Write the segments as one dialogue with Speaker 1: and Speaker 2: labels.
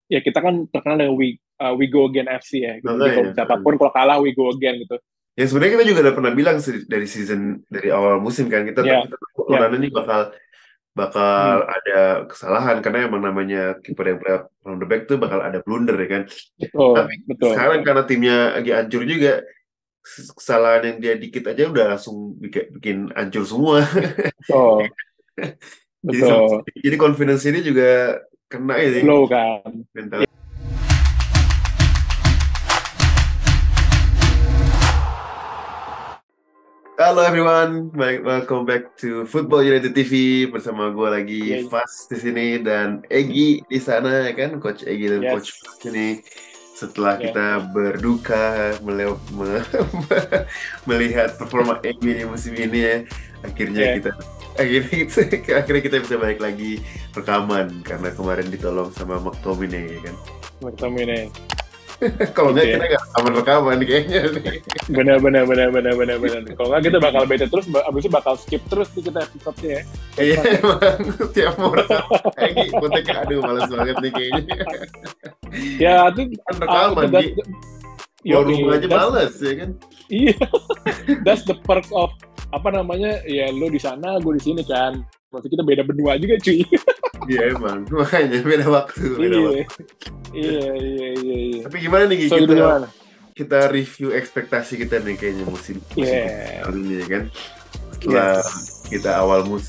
Speaker 1: ya kita kan terkenal dengan we go again FC ya gitu. Jadi kalau
Speaker 2: Makanya.
Speaker 1: siapapun kalau kalah we go again gitu.
Speaker 2: Ya sebenarnya kita juga udah pernah bilang dari awal musim kan kita
Speaker 1: Ya,
Speaker 2: kita
Speaker 1: ya.
Speaker 2: Onana ini bakal
Speaker 1: Hmm.
Speaker 2: bakal ada kesalahan karena emang namanya kiper yang play from the back tuh bakal ada blunder ya kan.
Speaker 1: Betul,
Speaker 2: Tapi
Speaker 1: betul,
Speaker 2: sekarang
Speaker 1: betul.
Speaker 2: karena timnya lagi hancur juga, kesalahan yang dia dikit aja udah langsung bikin hancur semua.
Speaker 1: Betul,
Speaker 2: Jadi
Speaker 1: betul.
Speaker 2: jadi confidence ini juga kena ini
Speaker 1: Low kan.
Speaker 2: mental. Halo everyone, welcome back to Football United TV bersama gue lagi
Speaker 1: Iya,
Speaker 2: Fas di sini dan Egi di sana ya kan, Coach Egi dan Coach Fas
Speaker 1: yes.
Speaker 2: ini setelah
Speaker 1: Ya,
Speaker 2: kita berduka melihat performa Egi di musim ini ya, akhirnya
Speaker 1: ya.
Speaker 2: kita akhirnya kita, akhirnya kita bisa balik lagi rekaman karena kemarin ditolong sama McTominay ya kan.
Speaker 1: Bertemu ini.
Speaker 2: Kalau
Speaker 1: Gitu
Speaker 2: nggak
Speaker 1: ya.
Speaker 2: kita nggak rekaman kayaknya nih.
Speaker 1: Benar, benar, benar, benar, benar, benar. Kalau nggak kita bakal bete terus, abis itu bakal skip terus nih kita episode-nya ya. Coach
Speaker 2: Iya
Speaker 1: Mas ya.
Speaker 2: emang tiap mau rekam Egi konteknya aduh males banget nih kayaknya.
Speaker 1: Ya, itu,
Speaker 2: Kan rekaman
Speaker 1: that,
Speaker 2: Gi, keluar rumah
Speaker 1: yoi,
Speaker 2: aja males ya kan.
Speaker 1: iya, that's the perks of, apa namanya, ya lu di sana, gue di sini kan. Maksudnya kita beda benua juga cuy.
Speaker 2: Iya emang makanya beda
Speaker 1: Iya,
Speaker 2: waktu.
Speaker 1: iya, iya, iya, iya.
Speaker 2: Tapi gimana nih Gi,
Speaker 1: So, itu
Speaker 2: kita
Speaker 1: gimana?
Speaker 2: kita review ekspektasi kita nih kayaknya musim musim
Speaker 1: Yeah,
Speaker 2: kali ini ya kan. Setelah
Speaker 1: yes.
Speaker 2: kita awal musim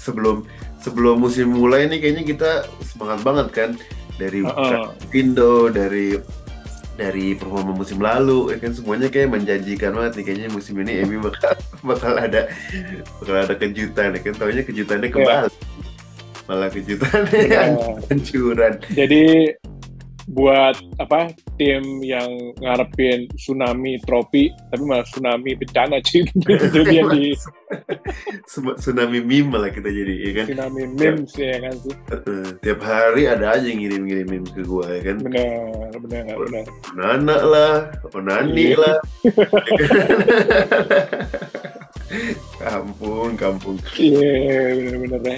Speaker 2: sebelum musim mulai nih kayaknya kita semangat banget kan dari
Speaker 1: Uh-uh.
Speaker 2: Indo dari performa musim lalu ya kan semuanya kayak menjanjikan banget nih kayaknya musim ini MU bakal ada kejutan ya kan taunya kejutannya
Speaker 1: Ya,
Speaker 2: kembali malah kejutannya
Speaker 1: benar.
Speaker 2: hancuran.
Speaker 1: Jadi buat apa tim yang ngarepin tsunami trofi tapi malah tsunami bencana cuy itu dia di
Speaker 2: Tsunami meme malah kita jadi ya kan
Speaker 1: tsunami
Speaker 2: tiap,
Speaker 1: memes ya kan sih.
Speaker 2: tiap hari ada aja yang ngirim meme ke gua ya kan
Speaker 1: Benar, benar, benar.
Speaker 2: Nana lah Onani
Speaker 1: Iya.
Speaker 2: lah kampung.
Speaker 1: Iya, benar-benar ya.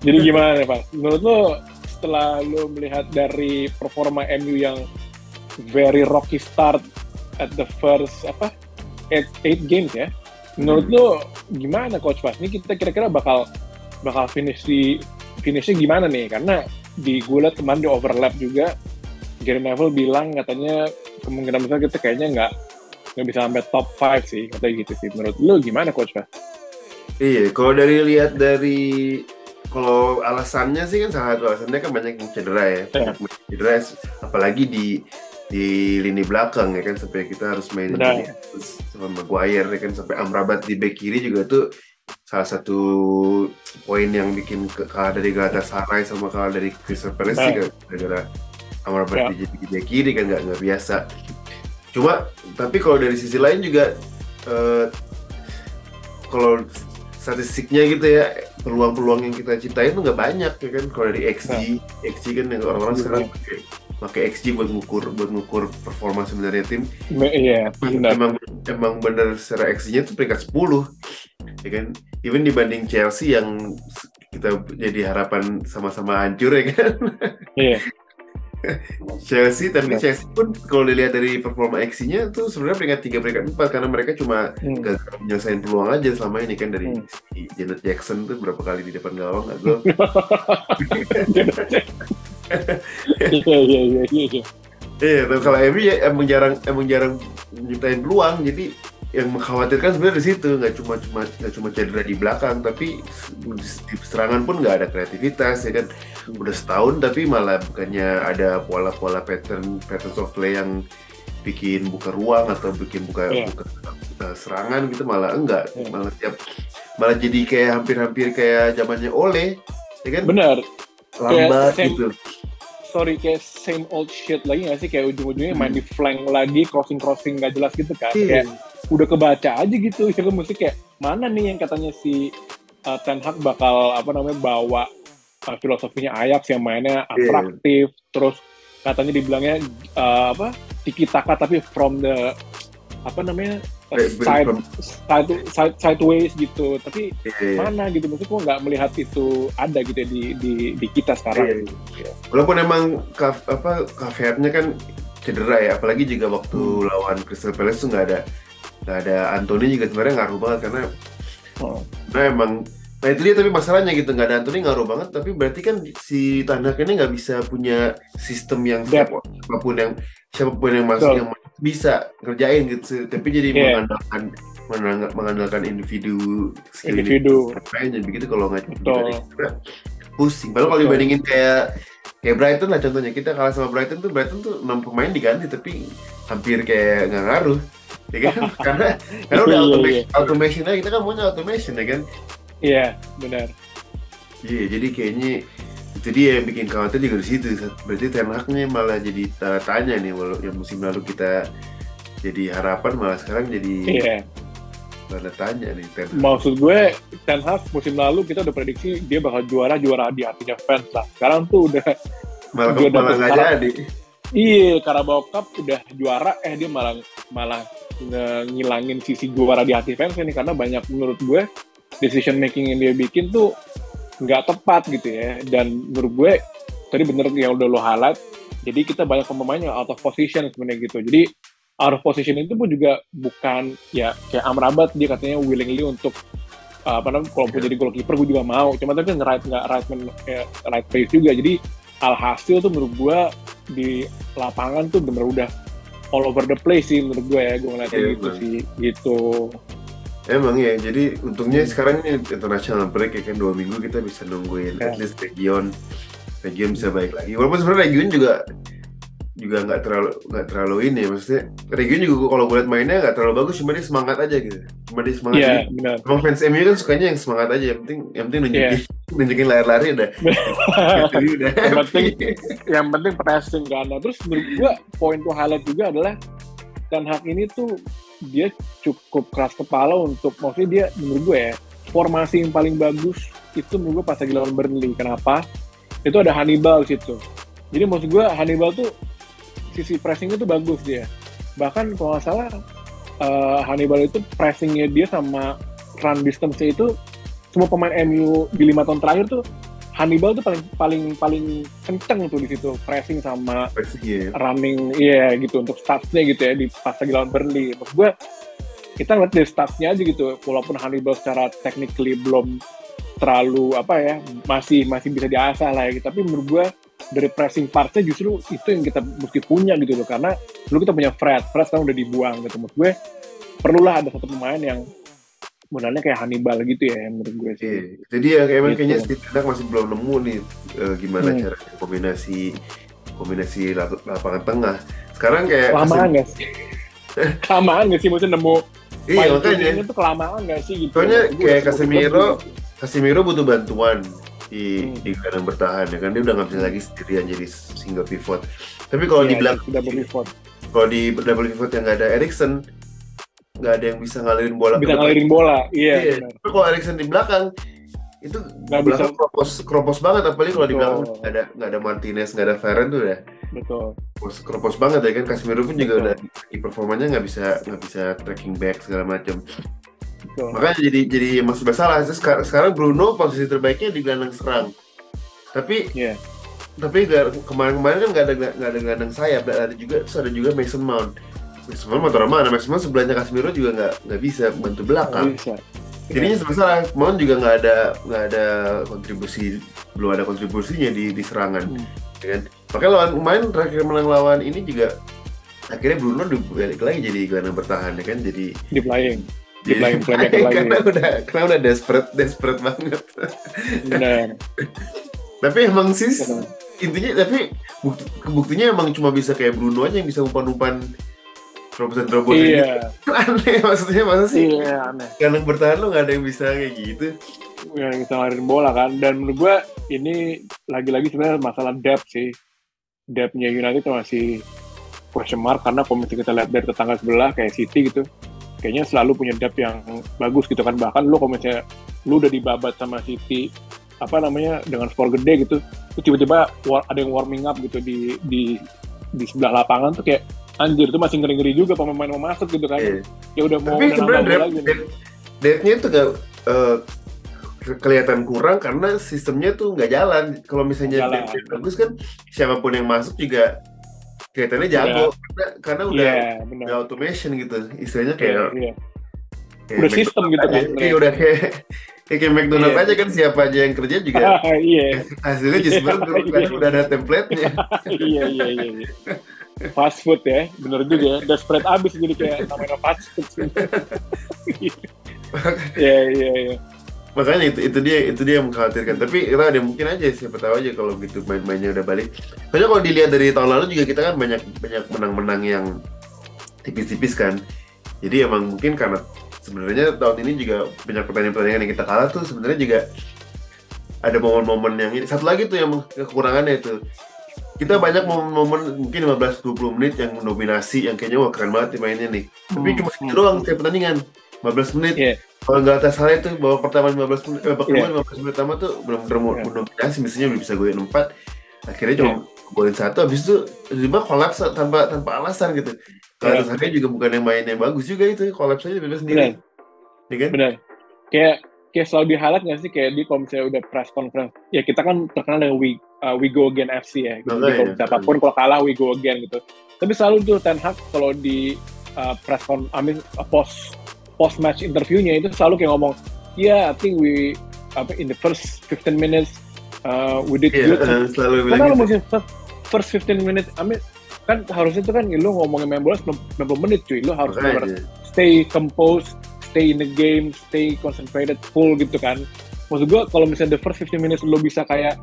Speaker 1: Jadi gimana nih Pak? Menurut lo setelah lo melihat dari performa MU yang very rocky start at the first eight games ya, menurut
Speaker 2: Hmm.
Speaker 1: lo gimana Coach Pas? Ini kita kira-kira bakal finishnya gimana nih? Karena di gue liat kemarin di overlap juga, Gary Neville bilang katanya kemungkinan besar kita kayaknya nggak bisa sampai top 5 sih, katanya gitu sih. Menurut lo gimana Coach Pas?
Speaker 2: Iya, kalau alasannya sih kan salah satu alasannya kan banyak yang cedera ya,
Speaker 1: Ya,
Speaker 2: cedera apalagi di lini belakang ya kan sampai kita harus main
Speaker 1: benar.
Speaker 2: sama Maguire ya kan sampai Amrabat di bek kiri juga tuh salah satu poin yang bikin kalah dari Galatasaray sama kalah dari Crystal Palace sih
Speaker 1: Benar.
Speaker 2: gara-gara Amrabat
Speaker 1: Ya,
Speaker 2: di bek kiri kan nggak biasa. Cuma tapi kalau dari sisi lain juga eh, kalau statistiknya gitu ya peluang-peluang yang kita cintai itu nggak banyak ya kan kalau dari
Speaker 1: nah,
Speaker 2: XG kan yang orang-orang sekarang pakai XG buat ngukur performa sebenarnya tim
Speaker 1: iya, benar.
Speaker 2: emang bener secara XG-nya tuh peringkat 10 ya kan even dibanding Chelsea yang kita jadi harapan sama-sama hancur ya kan.
Speaker 1: Iya,
Speaker 2: Tapi
Speaker 1: benar.
Speaker 2: Chelsea pun kalau dilihat dari performa XG-nya tuh sebenarnya peringkat 3 peringkat 4 karena mereka cuma
Speaker 1: Hmm,
Speaker 2: gagal menyelesaikan peluang aja selama ini kan dari
Speaker 1: hmm.
Speaker 2: si Janet Jackson tuh berapa kali di depan gawang nggak gol.
Speaker 1: Iya, iya, iya, iya, iya.
Speaker 2: Iya, tapi kalau MU ya emang jarang nyiptain peluang jadi yang mengkhawatirkan sebenarnya di situ nggak cuma cedera di belakang tapi di serangan pun nggak ada kreativitas ya kan udah setahun tapi malah bukannya ada pola-pola patterns of play yang bikin buka ruang atau bikin buka
Speaker 1: Iya,
Speaker 2: buka serangan gitu malah enggak
Speaker 1: iya.
Speaker 2: malah jadi kayak hampir-hampir kayak zamannya Ole ya kan
Speaker 1: Benar. Kayak
Speaker 2: lambat gitu.
Speaker 1: kayak same old shit lagi nggak sih? Kayak ujung-ujungnya main
Speaker 2: Hmm.
Speaker 1: di flank lagi, crossing nggak jelas gitu kan?
Speaker 2: Iya.
Speaker 1: Kayak udah kebaca aja gitu. Ya kan mesti kayak mana nih yang katanya si Ten Hag bakal bawa filosofinya Ajax yang mainnya
Speaker 2: Iya.
Speaker 1: atraktif, terus katanya dibilangnya tiki taka tapi from the apa namanya sideways gitu, tapi
Speaker 2: Iya.
Speaker 1: mana gitu, maksudnya gue nggak melihat itu ada gitu ya di kita sekarang.
Speaker 2: Walaupun emang Cavier-nya kan cedera ya, apalagi juga waktu lawan Crystal Palace tuh nggak ada Anthony juga sebenarnya ngaruh banget karena emang. Nah itu dia, tapi masalahnya gitu, nggak ada Anthony ngaruh banget, tapi berarti kan si Ten Hag ini nggak bisa punya sistem yang siapapun yang masuk yang bisa kerjain gitu, tapi jadi mengandalkan individu jadi begitu. Kalau nggak pusing. Padahal kalau dibandingin kayak Brighton lah contohnya, kita kalah sama Brighton tuh 6 pemain diganti tapi hampir kayak nggak ngaruh ya kan. karena udah automation aja, kita kan maunya automation ya kan.
Speaker 1: Iya, benar.
Speaker 2: Iya, jadi kayaknya itu dia yang bikin khawatir juga di situ. Berarti Ten Hag-nya malah jadi tanda tanya nih, walau yang musim lalu kita jadi harapan, malah sekarang jadi tanda tanya nih Ten Hag.
Speaker 1: Maksud gue, Ten Hag musim lalu kita udah prediksi dia bakal juara di hatinya fans lah. Sekarang tuh udah
Speaker 2: malah nggak jadi.
Speaker 1: Iya, Carabao Cup udah juara, dia malah ngilangin sisi juara di hati fans ini, karena banyak menurut gue decision making yang dia bikin tuh nggak tepat gitu ya. Dan menurut gue tadi bener yang udah lo highlight, jadi kita banyak pemain yang out of position sebenarnya gitu. Jadi out of position itu pun juga bukan ya kayak Amrabat, dia katanya willingly untuk kalau mau jadi goalkeeper gue juga mau, cuma tapi right place juga. Jadi alhasil tuh menurut gue di lapangan tuh bener udah all over the place sih menurut gue ya, gue ngeliatnya gitu sih gitu.
Speaker 2: Emang ya, jadi untungnya sekarang ini international break ya kan, 2 minggu kita bisa nungguin at least region bisa baik lagi. Walaupun sebenarnya region juga nggak terlalu ini ya, maksudnya region juga kalau gue liat mainnya nggak terlalu bagus, cuma dia semangat aja gitu.
Speaker 1: Iya, benar.
Speaker 2: Emang fans MU kan sukanya yang semangat aja, yang penting nunjukin lari-lari udah.
Speaker 1: Yang penting pressing kan. Nah, terus menurut gue poin to highlight juga adalah Ten Hag ini tuh dia cukup keras kepala untuk, maksudnya dia menurut gue ya, formasi yang paling bagus itu menurut gue pas lagi lawan Burnley. Kenapa? Itu ada Hannibal situ. Jadi maksud gue Hannibal tuh sisi pressingnya tuh bagus dia. Bahkan kalau nggak salah Hannibal itu pressingnya dia sama run distance-nya itu semua pemain MU di 5 tahun terakhir tuh Hannibal tuh paling kenceng tuh di situ, pressing sama running gitu untuk statsnya gitu ya di pas lagi lawan Burnley. Maksud gue kita ngeliat dari statsnya aja gitu, walaupun Hannibal secara technically belum terlalu masih bisa diasah lah ya, tapi menurut gue dari pressing partnya justru itu yang kita mesti punya gitu loh, karena dulu kita punya Fred sekarang udah dibuang gitu. Menurut gue perlulah ada satu pemain yang modalnya kayak Hannibal gitu ya menurut gue sih.
Speaker 2: Jadi ya kayaknya Ten Hag masih belum nemu nih gimana cara kombinasi lapangan tengah. Sekarang kayak
Speaker 1: kelamaan nggak sih maksudnya nemu.
Speaker 2: Iya makanya
Speaker 1: itu kelamaan nggak sih gitu.
Speaker 2: Soalnya kayak Casemiro butuh bantuan di gelandang bertahan ya kan, dia udah nggak bisa lagi sendirian jadi single pivot. Tapi kalau di belakang di double pivot yang nggak ada Eriksen, nggak ada yang bisa ngalirin bola. Iya. Tapi kalau Eriksen di belakang itu nggak bisa kropos banget, apalagi kalau di belakang nggak ada Martinez, nggak ada Varane tuh udah kropos banget ya kan. Casemiro pun juga udah di performanya nggak bisa tracking back segala macam. Makanya jadi masih masalah. Sekarang Bruno posisi terbaiknya di gelandang serang, tapi kemarin kan nggak ada gelandang sayap. Ada juga Mason Mount Mason Mount sebelahnya Casemiro juga nggak bisa bantu belakang. Jadinya masalah. Mount juga nggak ada kontribusi, belum ada kontribusinya di serangan, kan? Makanya kemarin terakhir menang lawan ini juga akhirnya Bruno balik lagi jadi gelandang bertahan ya kan, jadi
Speaker 1: di playing lagi.
Speaker 2: Karena udah desperate banget. Benar. Tapi emang sih intinya, tapi buktinya emang cuma bisa kayak Bruno aja yang bisa umpan terobosan
Speaker 1: iya.
Speaker 2: Aneh, maksudnya masa sih?
Speaker 1: Iya, aneh.
Speaker 2: Gelandang bertahan lo nggak ada yang bisa kayak gitu.
Speaker 1: Yang bisa ngelarin bola kan. Dan menurut gue ini lagi-lagi sebenarnya masalah depth sih. Depth-nya United masih question mark, karena kalau misalnya kita lihat dari tetangga sebelah kayak City gitu, kayaknya selalu punya depth yang bagus gitu kan. Bahkan lu kalau misalnya lu udah dibabat sama City dengan skor gede gitu, terus tiba-tiba ada yang warming up gitu di sebelah lapangan tuh kayak Anjir, itu masih ngeri-ngeri juga pemain mau masuk gitu kan.
Speaker 2: Iya.
Speaker 1: Ya udah mau
Speaker 2: Tapi sebenarnya
Speaker 1: lagi nih.
Speaker 2: depth-nya itu gak kelihatan kurang karena sistemnya tuh nggak jalan. Kalau misalnya depth-nya bagus kan, siapapun yang masuk juga kelihatannya jago karena udah automation gitu. Istilahnya kayak
Speaker 1: udah sistem gitu kan.
Speaker 2: Iya, udah kayak McDonald aja kan, siapa aja yang kerja juga hasilnya cheeseburger karena udah ada template-nya.
Speaker 1: Iya. Fast food ya, bener juga ya. Desperate abis jadi kayak namanya fast food. Iya.
Speaker 2: Makanya itu dia yang mengkhawatirkan. Tapi kita ada mungkin aja, siapa tahu aja kalau gitu main-mainnya udah balik. Soalnya kalau dilihat dari tahun lalu juga kita kan banyak menang-menang yang tipis-tipis kan. Jadi emang mungkin karena sebenarnya tahun ini juga banyak pertandingan yang kita kalah tuh sebenarnya juga ada momen-momen yang ini. Satu lagi tuh yang kekurangannya itu, kita banyak momen-momen mungkin 15-20 menit yang dominasi yang kayaknya wah keren banget mainnya nih. Tapi cuma segitu doang tiap pertandingan 15 menit. Kalau nggak atas salah itu babak pertama 15 menit, babak kedua 15 menit pertama tuh belum mendominasi, mestinya udah bisa golin 4. Akhirnya cuma golin 1, habis itu tiba kolaps tanpa alasan gitu. Kalau atas juga bukan yang main yang bagus juga itu, kolaps aja bebas sendiri.
Speaker 1: Ya kan? Benar. Kayak selalu di-highlight nggak sih kayak di kalau misalnya udah press conference, ya kita kan terkenal dengan we go again FC ya, gitu. Kalau siapapun kalau kalah we go again gitu. Tapi selalu tuh Ten Hag kalau di press post match interviewnya itu selalu kayak ngomong, I think we in the first 15 minutes we did good.
Speaker 2: Selalu bilang
Speaker 1: karena
Speaker 2: gitu.
Speaker 1: First 15 minutes, kan harusnya itu kan lu ngomongin main bola 90 menit cuy, lu harus stay composed, stay in the game, stay concentrated full gitu kan. Maksud gue kalau misalnya the first 15 minutes lu bisa kayak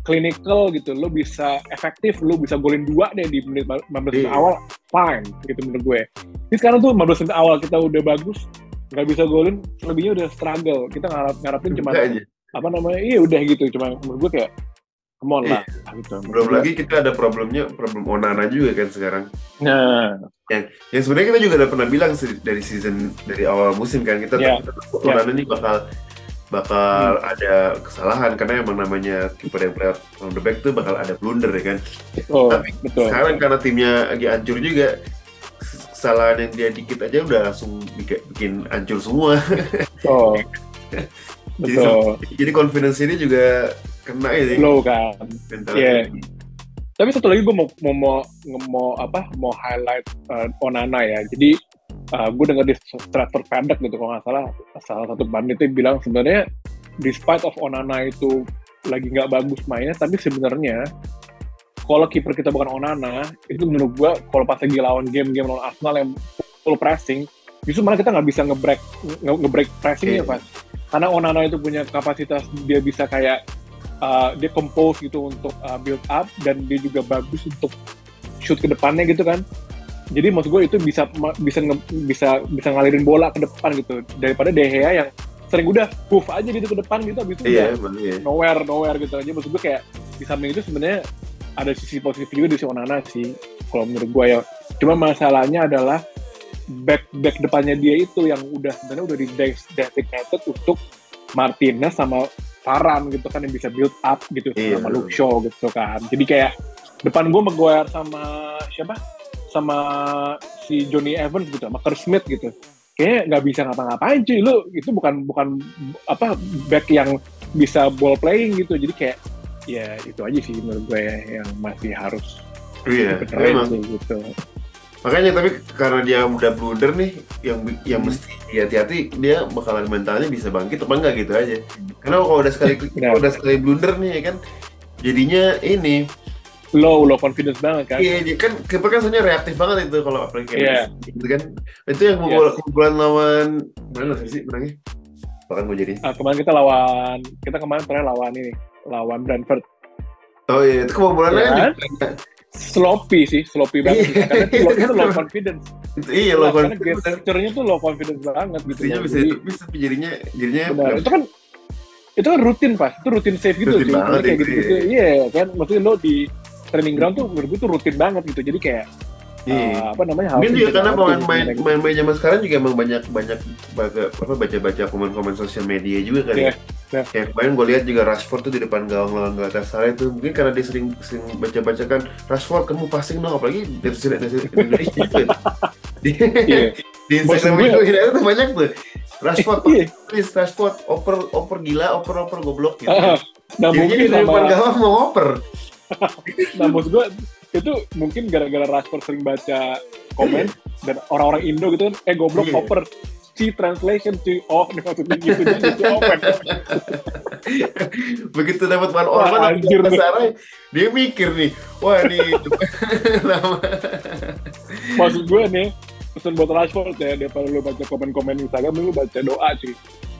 Speaker 1: clinical gitu, lu bisa efektif, lu bisa golin 2 deh di menit 15 menit awal, fine gitu menurut gue. Jadi sekarang tuh 15 menit awal kita udah bagus, nggak bisa golin, selebihnya udah struggle. Kita ngarapin cuma udah gitu, cuma menurut gue kayak come on lah gitu.
Speaker 2: Belum lagi kita ada problem Onana juga kan sekarang.
Speaker 1: Nah,
Speaker 2: yang sebenarnya kita juga udah pernah bilang dari awal musim kan, kita Onana ini bakal ada kesalahan karena emang namanya kiper yang player on the back tuh bakal ada blunder ya kan. Tapi sekarang karena timnya lagi hancur juga, kesalahan yang dia dikit aja udah langsung bikin hancur semua. Jadi confidence ini juga kena ya.
Speaker 1: Low kan. Tapi satu lagi gue mau highlight Onana ya. Jadi gue dengar di Stratford Paddock gitu kalau nggak salah satu banditnya bilang sebenarnya despite of Onana itu lagi nggak bagus mainnya, tapi sebenarnya kalau kiper kita bukan Onana, itu menurut gue kalau pas lagi lawan game lawan Arsenal yang full pressing, justru malah kita nggak bisa nge-break pressingnya pas. Karena Onana itu punya kapasitas, dia bisa kayak dia compose gitu untuk build up, dan dia juga bagus untuk shoot ke depannya gitu kan. Jadi maksud gue itu bisa ngalirin bola ke depan gitu, daripada De Gea yang sering udah move aja gitu ke depan gitu, habis itu nowhere gitu aja. Maksud gue kayak di samping itu sebenarnya ada sisi positif juga di si Onana sih kalau menurut gue ya. Cuma masalahnya adalah back depannya dia itu yang sebenarnya udah di designated untuk Martinez sama Varane gitu kan, yang bisa build up gitu sama Luke Shaw gitu kan. Jadi kayak depan gue Maguire sama siapa? Sama si Johnny Evans gitu, sama Kerr Smith gitu. Kayaknya nggak bisa ngapa-ngapain cuy. Lu itu bukan back yang bisa ball playing gitu. Jadi kayak ya itu aja sih menurut gue yang masih harus dibenerin sih gitu.
Speaker 2: Makanya tapi karena dia udah blunder nih, yang mesti hati-hati, dia bakalan mentalnya bisa bangkit apa enggak gitu aja. Karena kalau udah sekali blunder nih ya kan, jadinya ini
Speaker 1: low confidence banget kan.
Speaker 2: Iya, kan kiper kan sebenarnya reaktif banget itu kalau apalagi gitu kan. Itu yang kumpulan lawan mana sih menangnya? Bahkan gue jadi.
Speaker 1: Kita kemarin pernah lawan Brentford.
Speaker 2: Oh iya, itu kebobolannya
Speaker 1: sloppy banget. Karena itu low confidence.
Speaker 2: Iya, low confidence.
Speaker 1: Karena gesture-nya tuh low confidence banget gitu.
Speaker 2: Bisa jadinya
Speaker 1: benar. Itu kan rutin pas, itu rutin save gitu.
Speaker 2: Rutin banget
Speaker 1: kayak gitu. Iya kan, maksudnya lo di training ground tuh menurut gue tuh rutin banget gitu. Jadi kayak
Speaker 2: mungkin juga karena main zaman sekarang juga emang banyak baca komen-komen sosial media juga kan.
Speaker 1: Nah,
Speaker 2: Kayak kemarin gue lihat juga Rashford tuh di depan gawang lawan Galatasaray itu mungkin karena dia sering baca-baca kan Rashford kamu passing dong, apalagi dari Indonesia juga di,
Speaker 1: iya.
Speaker 2: di
Speaker 1: Maksud
Speaker 2: Instagram
Speaker 1: gue,
Speaker 2: itu tuh banyak tuh Rashford
Speaker 1: iya.
Speaker 2: please Rashford oper gila oper goblok gitu
Speaker 1: Ah,
Speaker 2: kan.
Speaker 1: nah
Speaker 2: Dia
Speaker 1: mungkin
Speaker 2: di depan
Speaker 1: sama,
Speaker 2: gawang mau oper.
Speaker 1: nah maksud gue itu mungkin gara-gara Rashford sering baca komen dan orang-orang Indo gitu kan, goblok
Speaker 2: Iya.
Speaker 1: oper. Si translation cuy, oh ini maksudnya gitu jadi open.
Speaker 2: Begitu dapat one on
Speaker 1: Wah
Speaker 2: one
Speaker 1: anjir tuh.
Speaker 2: Galatasaray dia mikir nih, wah nih nama.
Speaker 1: Maksud gue nih, pesan buat Rashford ya, daripada lu baca komen-komen Instagram, lu baca doa cuy.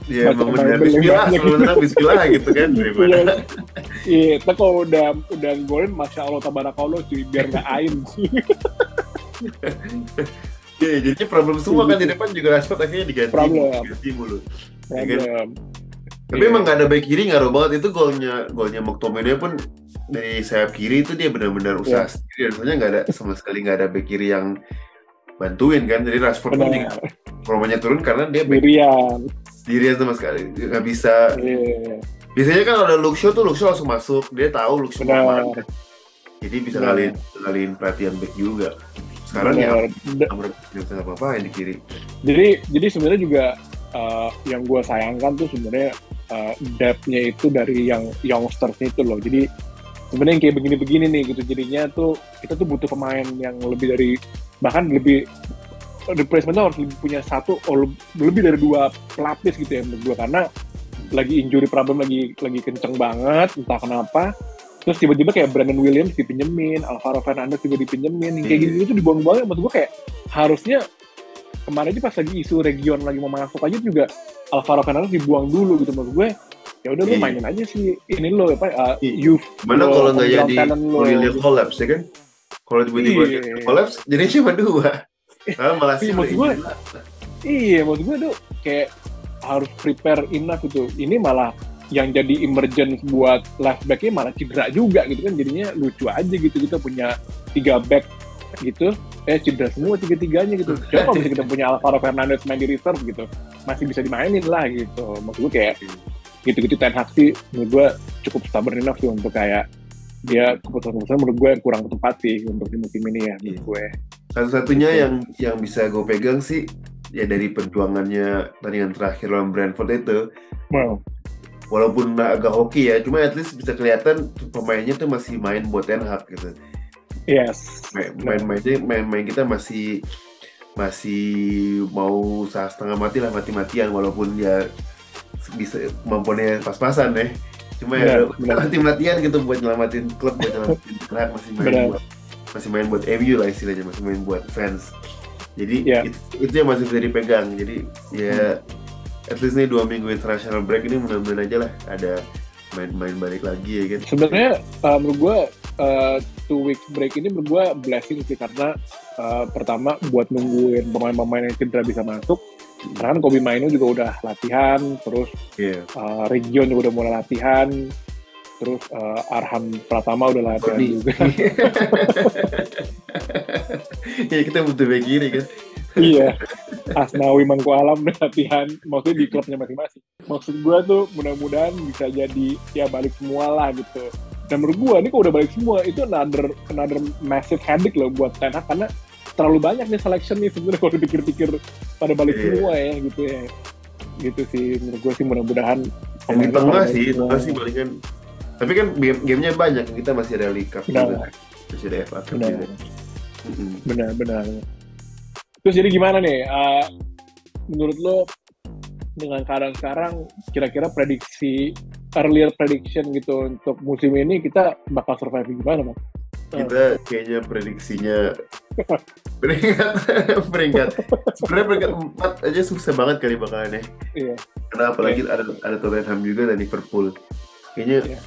Speaker 2: Ya
Speaker 1: Baca
Speaker 2: emang benar
Speaker 1: Bible yang
Speaker 2: bismillah,
Speaker 1: banyak
Speaker 2: selalu benar bismillah gitu kan
Speaker 1: Iya,
Speaker 2: daripada.
Speaker 1: iya. Tapi kalau udah golin, masya Allah tabarakallah cuy, biar nggak ain.
Speaker 2: Iya, jadinya problem semua kan di depan juga Rashford akhirnya diganti mulu. Ya kan?
Speaker 1: Problem.
Speaker 2: Tapi emang nggak ada back kiri ngaruh banget itu golnya McTominay pun dari sayap kiri itu dia benar-benar usaha sendiri dan sebenarnya nggak ada sama sekali nggak ada back kiri yang bantuin kan. Jadi Rashford pun juga formanya turun karena dia dirian sama sekali nggak bisa. Biasanya kan ada Luke Shaw langsung masuk, dia tahu Luke Shaw mau kemana, jadi bisa ngalihin perhatian back juga. Sekarang ya nggak apa-apa yang di kiri.
Speaker 1: Jadi sebenarnya juga yang gue sayangkan tuh sebenarnya depth-nya itu dari yang youngsters itu loh. Jadi sebenarnya yang kayak begini-begini nih gitu. Jadinya tuh kita tuh butuh pemain yang lebih dari, bahkan lebih replacementnya harus punya satu lebih dari 2 pelapis gitu ya menurut gue, karena lagi injury problem lagi kenceng banget entah kenapa. Terus tiba-tiba kayak Brandon Williams dipinjemin, Alvaro Fernandes juga dipinjemin, kayak gitu dibuang-buang. Maksud gue kayak harusnya kemarin aja pas lagi isu region lagi mau masuk aja juga Alvaro Fernandes dibuang dulu gitu. Maksud gue ya udah lu mainin aja sih ini lo youth.
Speaker 2: Mana kalau nggak jadi Mourinho collapse ya kan? Kalau tiba-tiba collapse jadi cuma 2. Malah sih
Speaker 1: maksud gue maksud gue tuh kayak harus prepare enough gitu. Ini malah yang jadi emergence buat left back-nya malah cedera juga gitu kan, jadinya lucu aja gitu. Kita punya 3 back gitu, cedera semua 3-3-nya gitu. Coba kalau bisa kita punya Alvaro Fernandes main di reserve gitu, masih bisa dimainin lah gitu. Maksud gue kayak gitu-gitu Ten Hag sih menurut gue cukup stubborn enough sih untuk kayak dia keputusan menurut gue kurang tepat sih untuk di musim ini ya menurut gue.
Speaker 2: Satu-satunya yang bisa gue pegang sih ya dari perjuangannya pertandingan terakhir lawan Brentford itu.
Speaker 1: Wow.
Speaker 2: Walaupun agak hoki ya, cuma at least bisa kelihatan pemainnya tuh masih main buat Ten Hag gitu.
Speaker 1: Yes.
Speaker 2: Main kita masih mau usaha setengah mati lah, mati-matian walaupun ya bisa mampuannya pas-pasan deh. Cuma ya mati-matian gitu buat nyelamatin klub, buat nyelamatin Ten Hag, masih main buat MU lah istilahnya, masih main buat fans. Jadi itu yang masih bisa dipegang. Jadi ya at least nih 2 minggu international break ini mudah-mudahan aja lah ada main balik lagi ya kan.
Speaker 1: Sebenarnya menurut gue 2 weeks break ini menurut gue blessing sih, karena pertama buat nungguin pemain-pemain yang cedera bisa masuk. Karena kan Kobe Mainu juga udah latihan, terus Region juga udah mulai latihan, terus Arham Pratama udah latihan juga.
Speaker 2: Ya kita butuh back kiri kan.
Speaker 1: Iya, Asnawi Mangku Alam udah latihan, maksudnya di klubnya masing-masing. Maksud gue tuh mudah-mudahan bisa jadi ya balik semua lah gitu. Dan menurut gue ini kok udah balik semua, itu another massive headache loh buat Ten Hag, karena terlalu banyak nih selection nih sebenarnya kalau dipikir-pikir pada balik semua ya gitu ya. Gitu sih menurut gue sih, mudah-mudahan
Speaker 2: yang di tengah sih balikan. Tapi kan gamenya banyak, kita masih ada League Cup juga, masih ada FA Cup juga.
Speaker 1: Benar. Terus jadi gimana nih, menurut lo dengan keadaan sekarang, kira-kira earlier prediction gitu untuk musim ini kita bakal survive gimana, Bang?
Speaker 2: Kita kayaknya prediksinya peringkat sebenarnya peringkat 4 aja susah banget kali bakalannya. Iya. Karena apalagi ada Tottenham juga dan Liverpool. Kayaknya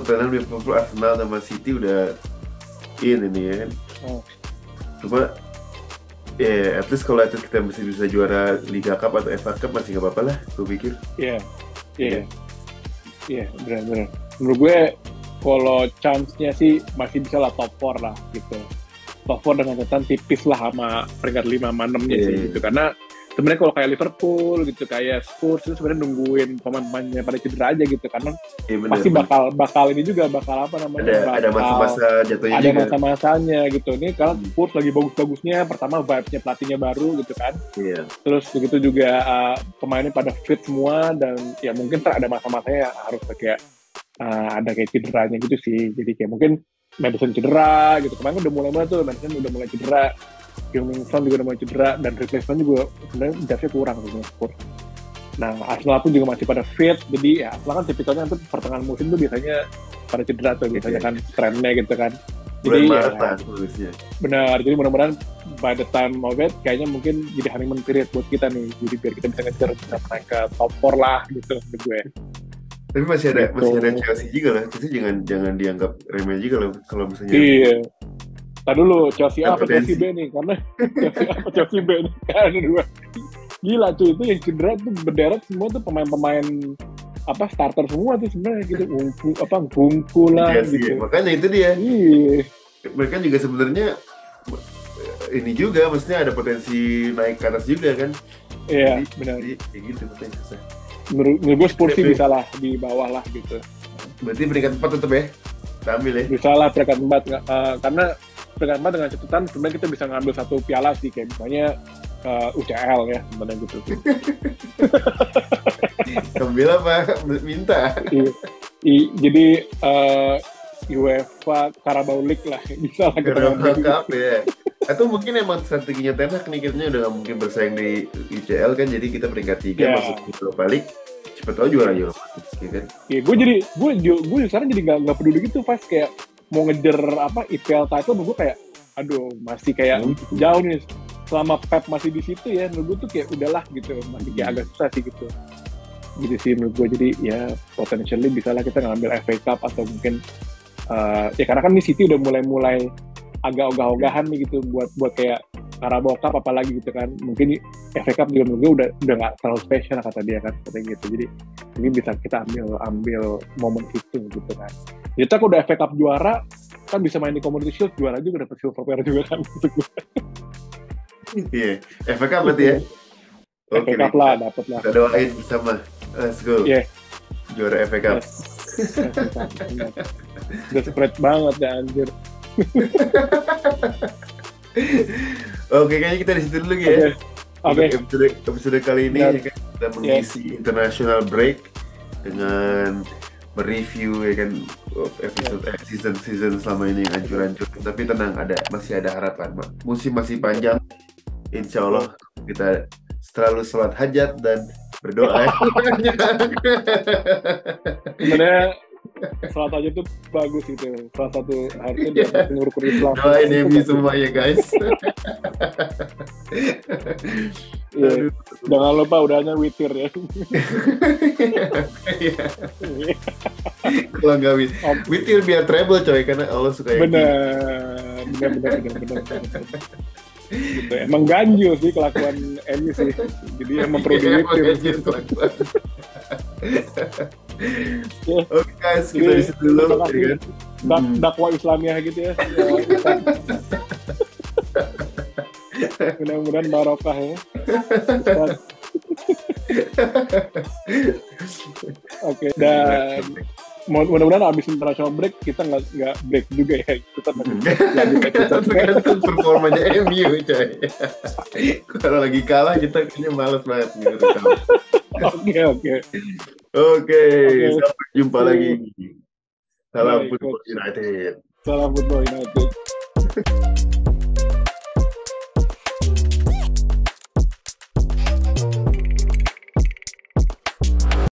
Speaker 2: Tottenham, Liverpool, Arsenal sama City udah ini ya kan. Cuma at least kalau kita masih bisa juara Liga Cup atau FA Cup masih nggak apa-apa lah, gue pikir.
Speaker 1: Iya, benar. Menurut gue kalau chance-nya sih masih bisa lah top 4 lah gitu. Top 4 dengan catatan tipis lah sama peringkat 5 sama 6-nya sih gitu. Karena sebenarnya kalau kayak Liverpool gitu, kayak Spurs itu sebenarnya nungguin pemain-pemainnya pada cedera aja gitu, karena
Speaker 2: Iya benar.
Speaker 1: pasti bakal ini juga bakal apa namanya,
Speaker 2: Ada masa-masa jatuhnya
Speaker 1: ada
Speaker 2: juga.
Speaker 1: masa-masanya gitu. Ini kalau Spurs lagi bagus-bagusnya, pertama vibes-nya pelatihnya baru gitu kan.
Speaker 2: Iya.
Speaker 1: Terus begitu juga pemainnya pada fit semua, dan ya mungkin ada masa-masanya harus kayak ada kayak cederanya gitu sih. Jadi kayak mungkin Madison cedera gitu. Kemarin udah mulai tuh, Madison udah mulai cedera. Son juga udah mulai cedera, dan replacement juga sebenarnya depth-nya kurang gitu Spurs. Nah, Arsenal pun juga masih pada fit, jadi ya Arsenal kan tipikalnya nanti pertengahan musim tuh biasanya pada cedera tuh, biasanya kan trennya gitu kan. Jadi
Speaker 2: bulan Maret lah tulisnya.
Speaker 1: Benar, jadi mudah-mudahan by the time of it, kayaknya mungkin jadi honeymoon period buat kita nih, jadi biar kita bisa ngejar naik ke top 4 lah gitu menurut gue.
Speaker 2: Tapi masih ada Chelsea juga lah. Chelsea jangan dianggap remeh juga lah kalau misalnya.
Speaker 1: Iya. Tadi dulu Chelsea A apa Chelsea B nih, karena Chelsea A apa Chelsea B nih, kan ada dua. Gila cuy, itu yang cedera tuh berderet semua tuh pemain-pemain apa starter semua tuh sebenarnya gitu, Gungku lah
Speaker 2: gitu. Ya. Makanya itu dia.
Speaker 1: Iya.
Speaker 2: Mereka juga sebenarnya ini juga, maksudnya ada potensi naik ke atas juga kan.
Speaker 1: Iya, benar.
Speaker 2: Kayak gitu potensi.
Speaker 1: Menurut gue Spurs sih bisa lah di bawah lah gitu.
Speaker 2: Berarti peringkat 4 tetap ya? Kita ambil ya?
Speaker 1: Bisa lah peringkat 4, karena peringkat 4 dengan catatan sebenarnya kita bisa ngambil satu piala sih, kayak misalnya UCL ya sebenarnya gitu.
Speaker 2: Ambil apa? Minta?
Speaker 1: Jadi UEFA Carabao League lah, bisa lah kita
Speaker 2: ngambil Cup ya. Atau mungkin emang strateginya Ten Hag nih, kitanya udah gak mungkin bersaing di UCL kan, jadi kita peringkat 3 masuk di Europa League, cepet tau juara Europa League kan.
Speaker 1: Iya, gue sekarang jadi gak peduli gitu pas kayak mau ngejar apa IPL title, menurut gue kayak aduh masih kayak jauh nih, selama Pep masih di situ ya, menurut gue tuh kayak udahlah gitu, masih kayak agak susah sih gitu sih menurut gue. Jadi ya potentially bisa lah kita ngambil FA Cup, atau mungkin ya karena kan di City udah mulai agak ogah-ogahan nih gitu buat kayak Carabao Cup apalagi gitu kan. Mungkin FA Cup juga menurut gue udah nggak terlalu spesial kata dia kan, katanya gitu. Jadi mungkin bisa kita ambil momen itu gitu kan. Jadi kalau udah FA Cup juara kan bisa main di Community Shield, juara juga dapat silver player juga kan gitu.
Speaker 2: Iya, FA Cup berarti ya.
Speaker 1: FA Cup lah, dapat lah.
Speaker 2: Kita doain bersama. Let's go.
Speaker 1: Iya.
Speaker 2: Juara FA Cup.
Speaker 1: Desperate banget ya anjir.
Speaker 2: Oke, kayaknya kita di situ dulu ya.
Speaker 1: Oke.
Speaker 2: Episode kali ini ya kan, kita mengisi international break dengan mereview ya kan season selama ini yang hancur-hancur. Tapi tenang, masih ada harapan. Musim masih panjang. Insya Allah kita selalu sholat hajat dan berdoa.
Speaker 1: Sebenarnya sholat aja tuh bagus gitu, salah satu harusnya di atas rukun Islam.
Speaker 2: Doain MU semua ya guys.
Speaker 1: Iya. Jangan lupa udahnya witir ya.
Speaker 2: Kalau nggak witir biar treble coy, karena Allah suka yang
Speaker 1: benar. Gitu. Emang ganjil sih kelakuan MU sih, jadi emang perlu diwitir.
Speaker 2: Oke guys, kita di situ dulu ya kan.
Speaker 1: Dakwah Islamiah gitu ya. Mudah-mudahan barokah ya. Oke, dan mudah-mudahan abis international break kita nggak break juga ya, kita
Speaker 2: tergantung performanya MU coy. Kalau lagi kalah kita kayaknya malas banget gitu. Oke, sampai jumpa lagi. Salam Football United.
Speaker 1: Salam Football United.